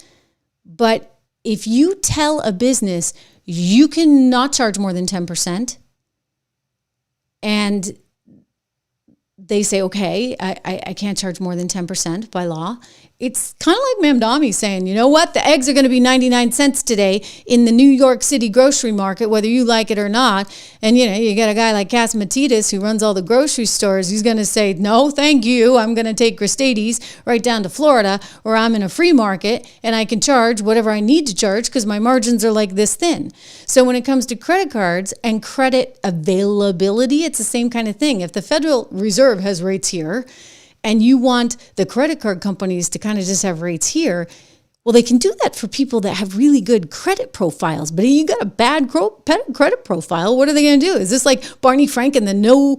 But if you tell a business you cannot charge more than 10%, and they say, okay, I can't charge more than 10% by law. It's kind of like Mamdani saying, you know what? The eggs are going to be 99 cents today in the New York City grocery market, whether you like it or not. And, you know, you got a guy like Cass Matidis who runs all the grocery stores. He's going to say, no, thank you. I'm going to take Gristades right down to Florida where I'm in a free market and I can charge whatever I need to charge because my margins are like this thin. So when it comes to credit cards and credit availability, it's the same kind of thing. If the Federal Reserve has rates here, and you want the credit card companies to kind of just have rates here, well, they can do that for people that have really good credit profiles. But if you got a bad credit profile, what are they going to do? Is this like Barney Frank and the no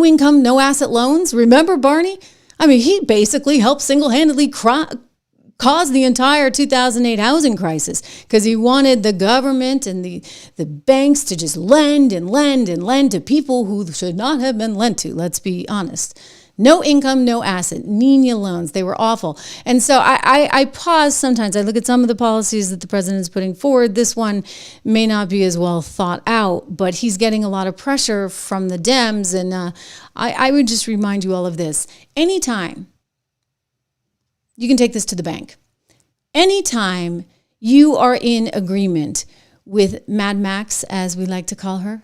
income, no asset loans? Remember Barney? I mean, he basically helped single-handedly cause the entire 2008 housing crisis because he wanted the government and the banks to just lend and lend and lend to people who should not have been lent to. Let's be honest. No income, no asset, Nina loans. They were awful. And so I pause sometimes. I look at some of the policies that the president is putting forward. This one may not be as well thought out, but he's getting a lot of pressure from the Dems. And I would just remind you all of this. Anytime, you can take this to the bank. Anytime you are in agreement with Mad Max, as we like to call her,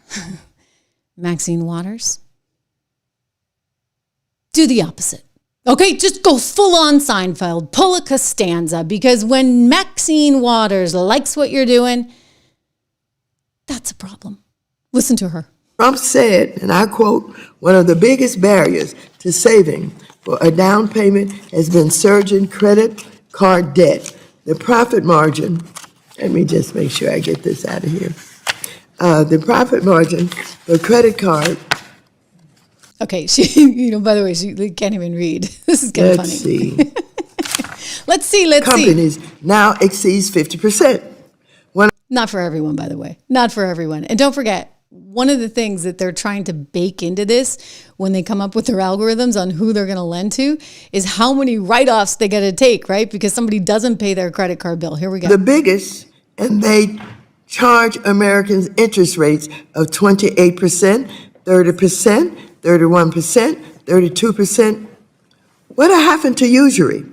Maxine Waters, do the opposite. Okay, just go full on Seinfeld, pull a Costanza, because when Maxine Waters likes what you're doing, that's a problem. Listen to her. Trump said, and I quote, one of the biggest barriers to saving for a down payment has been surging credit card debt. The profit margin, let me just make sure I get this out of here. The profit margin for credit card. Okay, she, by the way, she can't even read. This is kind of funny. Let's see. Companies now exceeds 50%. Not for everyone, by the way. Not for everyone. And don't forget, one of the things that they're trying to bake into this when they come up with their algorithms on who they're going to lend to is how many write-offs they got to take, right? Because somebody doesn't pay their credit card bill. Here we go. The biggest, and they charge Americans interest rates of 28%, 30%, 31%, 32%. What happened to usury?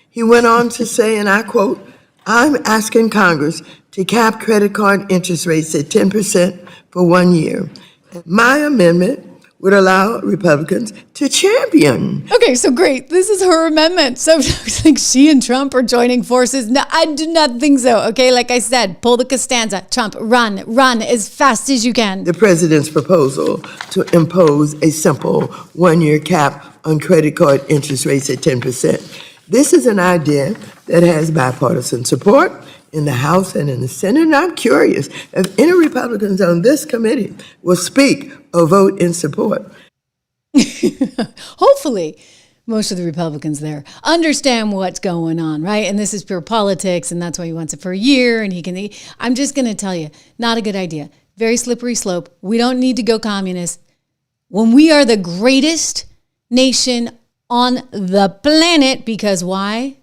He went on to say, and I quote, I'm asking Congress to cap credit card interest rates at 10% for 1 year. My amendment would allow Republicans to champion. Okay, so great. This is her amendment. So like she and Trump are joining forces. No, I do not think so. Okay, like I said, pull the Costanza. Trump, run as fast as you can. The president's proposal to impose a simple 1 year cap on credit card interest rates at 10%. This is an idea that has bipartisan support in the House and in the Senate. And I'm curious if any Republicans on this committee will speak or vote in support. Hopefully, most of the Republicans there understand what's going on, right? And this is pure politics, and that's why he wants it for a year. And I'm just going to tell you, not a good idea. Very slippery slope. We don't need to go communist. when we are the greatest nation on the planet. Because why?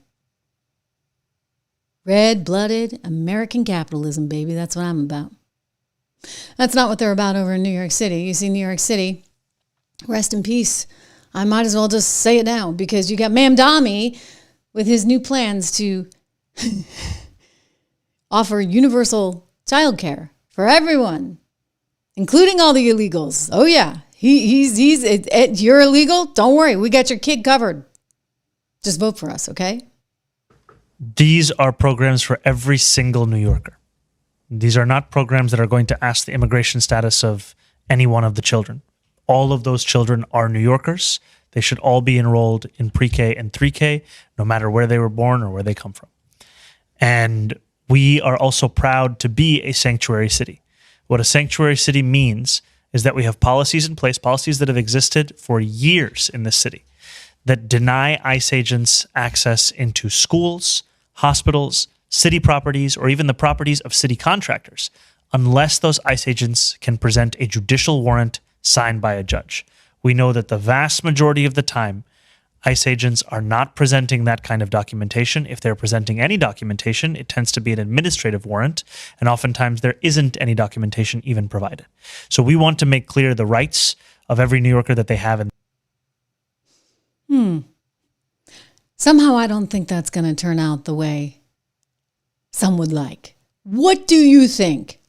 Red-blooded American capitalism, baby. That's what I'm about. That's not what they're about over in New York City. You see, New York City, rest in peace. I might as well just say it now, because you got Mamdani with his new plans to offer universal childcare for everyone, including all the illegals. Oh yeah, you're illegal? Don't worry, we got your kid covered. Just vote for us, okay? These are programs for every single New Yorker. These are not programs that are going to ask the immigration status of any one of the children. All of those children are New Yorkers. They should all be enrolled in pre-K and 3K, no matter where they were born or where they come from. And we are also proud to be a sanctuary city. What a sanctuary city means is that we have policies in place, policies that have existed for years in this city, that deny ICE agents access into schools, hospitals, city properties, or even the properties of city contractors, unless those ICE agents can present a judicial warrant signed by a judge. We know that the vast majority of the time, ICE agents are not presenting that kind of documentation. If they're presenting any documentation, it tends to be an administrative warrant, and oftentimes there isn't any documentation even provided. So we want to make clear the rights of every New Yorker that they have. Somehow I don't think that's going to turn out the way some would like. What do you think?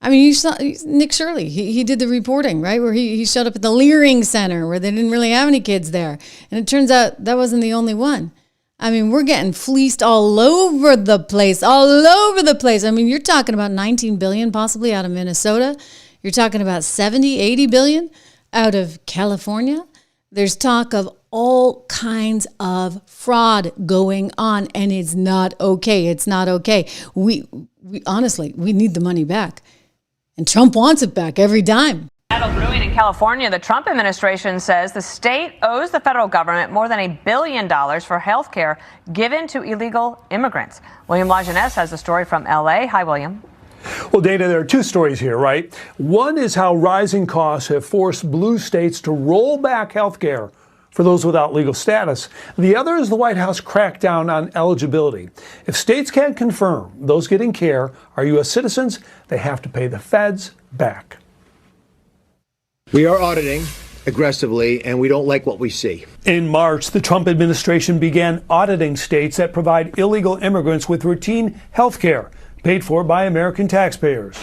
I mean, you saw Nick Shirley. He did the reporting, right? Where he showed up at the Leering Center where they didn't really have any kids there. And it turns out that wasn't the only one. I mean, we're getting fleeced all over the place, I mean, you're talking about 19 billion possibly out of Minnesota. You're talking about 70, 80 billion out of California. There's talk of all kinds of fraud going on, and it's not okay. It's not okay. We honestly, we need the money back. And Trump wants it back every dime. Battle brewing in California. The Trump administration says the state owes the federal government more than $1 billion for health care given to illegal immigrants. William Lajeunesse has the story from L.A. Hi, William. Well, Dana, there are two stories here, right? One is how rising costs have forced blue states to roll back health care for those without legal status. The other is the White House crackdown on eligibility. If states can't confirm those getting care are U.S. citizens, they have to pay the feds back. We are auditing aggressively, and we don't like what we see. In March, the Trump administration began auditing states that provide illegal immigrants with routine health care paid for by American taxpayers.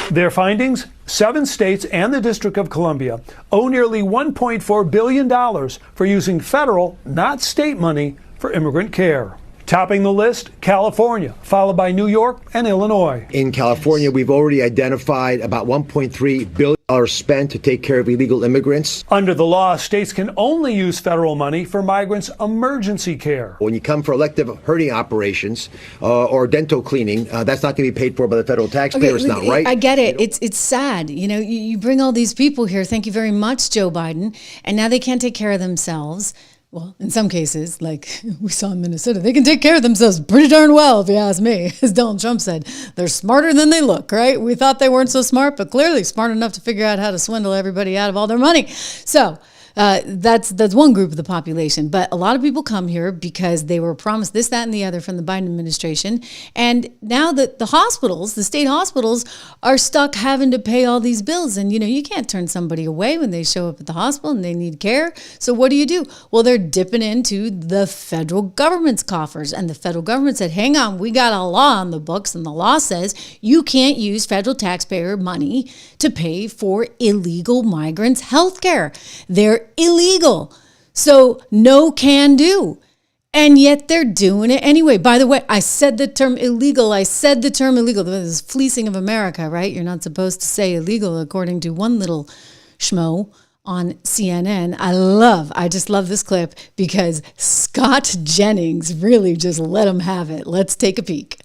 Their findings? 7 states and the District of Columbia owe nearly $1.4 billion for using federal, not state money for immigrant care. Topping the list, California, followed by New York and Illinois. In California, we've already identified about $1.3 billion spent to take care of illegal immigrants. Under the law, states can only use federal money for migrants' emergency care. When you come for elective herding operations or dental cleaning, that's not going to be paid for by the federal taxpayer. It's not right. I get it. It's sad. You know, you bring all these people here. Thank you very much, Joe Biden. And now they can't take care of themselves. Well, in some cases, like we saw in Minnesota, they can take care of themselves pretty darn well, if you ask me. As Donald Trump said, they're smarter than they look, right? We thought they weren't so smart, but clearly smart enough to figure out how to swindle everybody out of all their money. So that's one group of the population. But a lot of people come here because they were promised this, that, and the other from the Biden administration. And now that the hospitals, the state hospitals, are stuck having to pay all these bills. And, you know, you can't turn somebody away when they show up at the hospital and they need care. So what do? Well, they're dipping into the federal government's coffers. And the federal government said, hang on, we got a law on the books. And the law says you can't use federal taxpayer money to pay for illegal migrants' health care. They're illegal. So no can do. And yet they're doing it anyway. By the way, I said the term illegal. This is fleecing of America, right? You're not supposed to say illegal according to one little schmo on CNN. I just love this clip because Scott Jennings really just let him have it. Let's take a peek.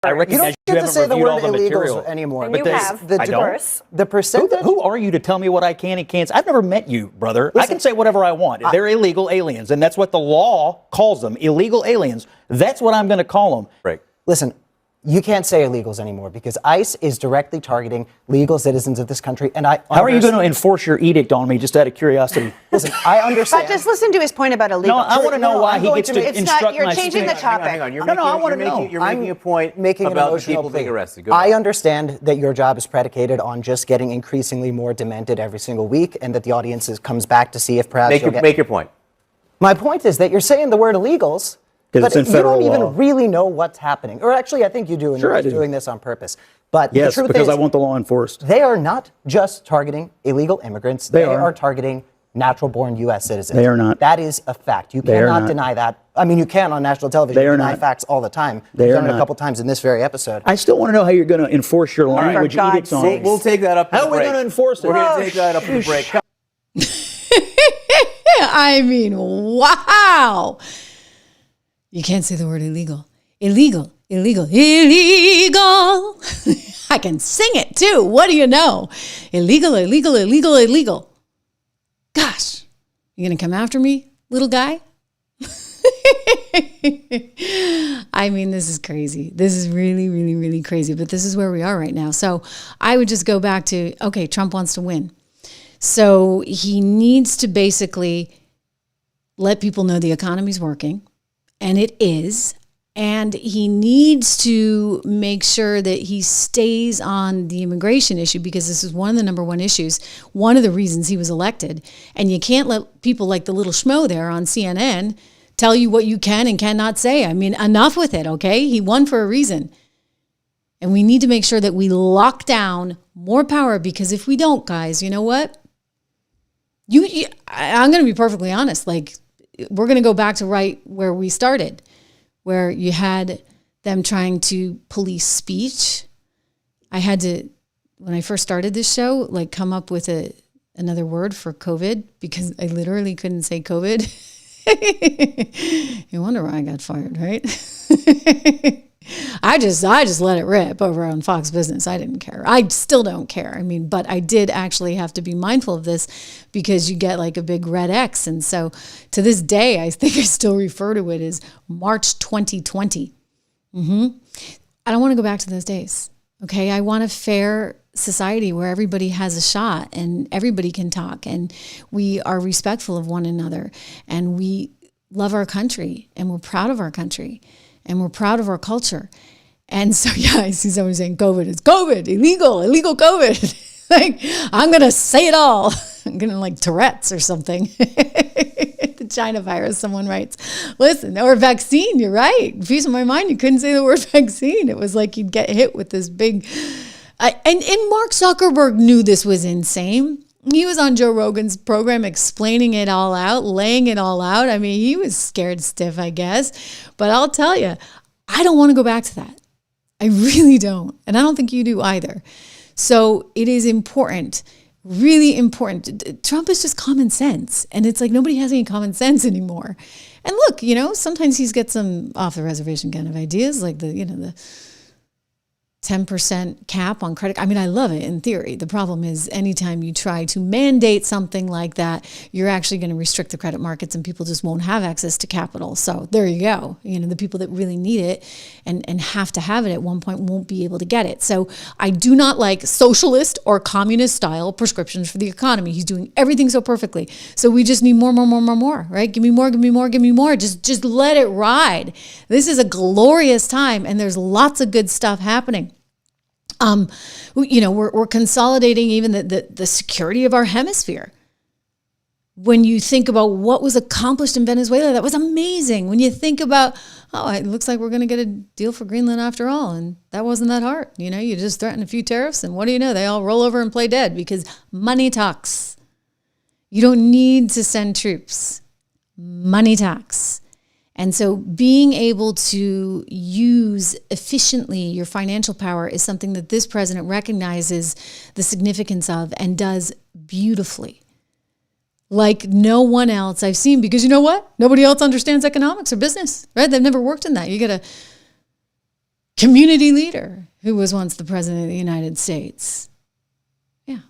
I recognize you haven't reviewed all the material anymore. But you have the diverse, the percentage. Who are you to tell me what I can and can't? I've never met you, brother. Listen, I can say whatever I want. They're illegal aliens, and that's what the law calls them, illegal aliens. That's what I'm going to call them. Right. Listen, You can't say illegals anymore because ICE is directly targeting legal citizens of this country. And how are you going to enforce your edict on me, just out of curiosity? Listen, I understand. But just listen to his point about illegals. No, I want to know why he gets to instruct You're my changing the speech. topic. Hang on. I want to know. You're making a point making an about the emotional people being plea. arrested. Go I ahead. understand that your job is predicated on just getting increasingly more demented every single week, and that the audience comes back to see if perhaps Make your point. My point is that you're saying the word illegals, but it's in you don't federal even law. really know what's happening. Or actually, I think you do, and Sure, you're I just do. doing this on purpose. But Yes, the truth because is, I want the law enforced. they are not just targeting illegal immigrants. They They are. are targeting natural-born U.S. citizens. They are not. That is a fact. You They are cannot not. deny that. I mean, you can on national television. They are deny not. facts all the time. They You've are done it a not. couple times in this very episode. I still want to know how you're going to enforce your right. language For God's edicts on me. We'll take that up. How are we going to enforce it? We're going to take that up in the break. I mean, wow. You can't say the word illegal. Illegal. I can sing it too. What do you know? Illegal. Gosh, you gonna come after me, little guy? I mean, this is crazy. This is really, really, really crazy. But this is where we are right now. So I would just go back to, okay, Trump wants to win. So he needs to basically let people know the economy's working, and it is. And he needs to make sure that he stays on the immigration issue, because this is one of the number one issues, one of the reasons he was elected. And you can't let people like the little schmo there on CNN tell you what you can and cannot say. I mean, enough with it, okay? He won for a reason. And we need to make sure that we lock down more power, because if we don't, guys, you know what? I'm going to be perfectly honest. Like, we're going to go back to right where we started, where you had them trying to police speech. I had to, when I first started this show, like come up with another word for COVID, because I literally couldn't say COVID. You wonder why I got fired, right? I just let it rip over on Fox Business. I didn't care. I still don't care. I mean, but I did actually have to be mindful of this, because you get like a big red X. And so to this day, I think I still refer to it as March 2020. I don't want to go back to those days. Okay. I want a fair society where everybody has a shot and everybody can talk, and we are respectful of one another, and we love our country, and we're proud of our country, and we're proud of our culture. And so, yeah, I see someone saying COVID is COVID, illegal COVID. Like, I'm going to say it all. I'm going to like Tourette's or something. The China virus, someone writes. Listen, or vaccine, you're right. Piece of my mind, you couldn't say the word vaccine. It was like you'd get hit with this big... And Mark Zuckerberg knew this was insane. He was on Joe Rogan's program explaining it all out, laying it all out. I mean, he was scared stiff, I guess. But I'll tell you, I don't want to go back to that. I really don't. And I don't think you do either. So it is important, really important. Trump is just common sense. And it's like nobody has any common sense anymore. And look, you know, sometimes he's got some off the reservation kind of ideas, like the 10% cap on credit. I mean, I love it in theory. The problem is anytime you try to mandate something like that, you're actually going to restrict the credit markets, and people just won't have access to capital. So there you go. You know, the people that really need it and have to have it at one point won't be able to get it. So I do not like socialist or communist style prescriptions for the economy. He's doing everything so perfectly. So we just need more, right? Give me more. Just let it ride. This is a glorious time, and there's lots of good stuff happening. You know, we're consolidating even the security of our hemisphere. When you think about what was accomplished in Venezuela, that was amazing. When you think about, it looks like we're going to get a deal for Greenland after all, and that wasn't that hard. You know, you just threaten a few tariffs, and what do you know? They all roll over and play dead, because money talks. You don't need to send troops. Money talks. And so being able to use efficiently your financial power is something that this president recognizes the significance of and does beautifully. Like no one else I've seen, because you know what? Nobody else understands economics or business, right? They've never worked in that. You get a community leader who was once the president of the United States. Yeah.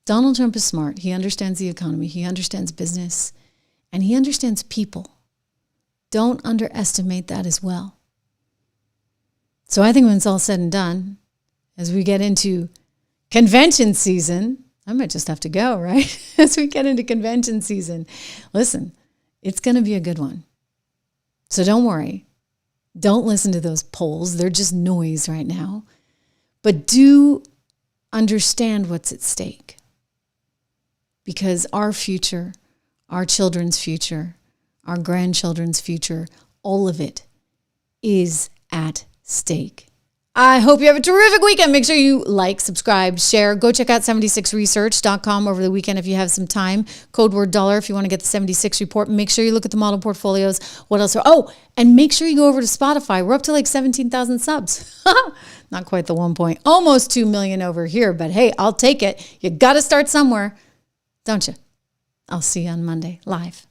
Donald Trump is smart. He understands the economy. He understands business. And he understands people. Don't underestimate that as well. So I think when it's all said and done, as we get into convention season, I might just have to go, right? As we get into convention season, listen, it's going to be a good one. So don't worry. Don't listen to those polls. They're just noise right now. But do understand what's at stake. Because our future, our children's future, our grandchildren's future, all of it is at stake. I hope you have a terrific weekend. Make sure you like, subscribe, share. Go check out 76research.com over the weekend if you have some time. Code word dollar if you want to get the 76 report. Make sure you look at the model portfolios. What else? And make sure you go over to Spotify. We're up to like 17,000 subs. Not quite the 1 point. Almost 2 million over here. But hey, I'll take it. You got to start somewhere, don't you? I'll see you on Monday live.